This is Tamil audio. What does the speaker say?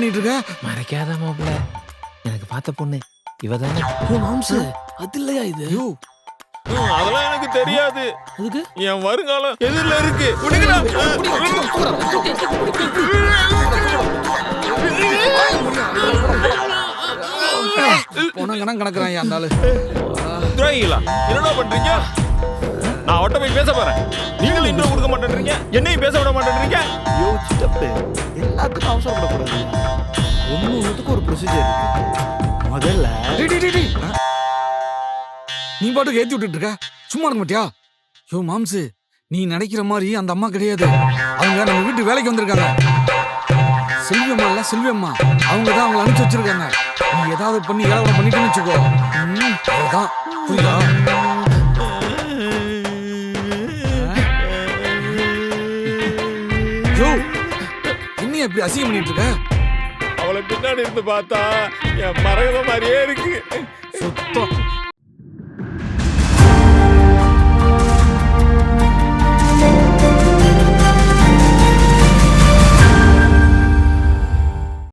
பண்ணிட்டு இருக்க? மறைக்காத மாப்பிள்ள, எனக்கு பார்த்த பொண்ணு இவதானே? மாம்சு அது இல்லையா இது? அதெல்லாம் எனக்கு தெரியாது. அதுக்கு என் வருங்காலம் எதிரில இருக்கு. விடுங்கடா. உனங்கனா கணக்குறான் அந்த ஆளு. துரோகிகளா என்னடா பண்றீங்க? நான் அவட்ட போய் பேச போறேன். நீங்களும் இன்ட்ரோ கொடுக்க மாட்டேன்றீங்க, என்னையும் பேச விட மாட்டேன்றீங்க. யோசிச்சப்ப எல்லாத்துக்கும் அவசரப்படக்கூடாது. ஒண்ணுத்துக்கு ஒரு ப்ரொசீஜர் இருக்கு. முதல்ல நீ பாட்டுக்கு ஏத்தி விட்டுட்டு இருக்க, சும்மா இருக்க மாட்டியா? யோ மாம்சு, நீ நினைக்கிற மாதிரி அந்த அம்மா கிடையாது. அவங்க நம்ம வீட்டு வேலைக்கு வந்திருக்காங்க. செல்வியம்மா இல்ல செல்வியம்மா, அவங்க தான் அவங்களை அனுப்பிச்சு வச்சிருக்காங்க. நீ ஏதாவது பண்ணி ஏழவரம் பண்ணிட்டேன்னு வச்சுக்கோ, அவ்வளவுதான். புரியுதா? யோ, என்ன இப்படி அசிங்கம் பண்ணிட்டு இருக்க? அவளை பின்னாடி இருந்து பார்த்தா என் மரகத மாதிரியே இருக்கு. சுத்தம்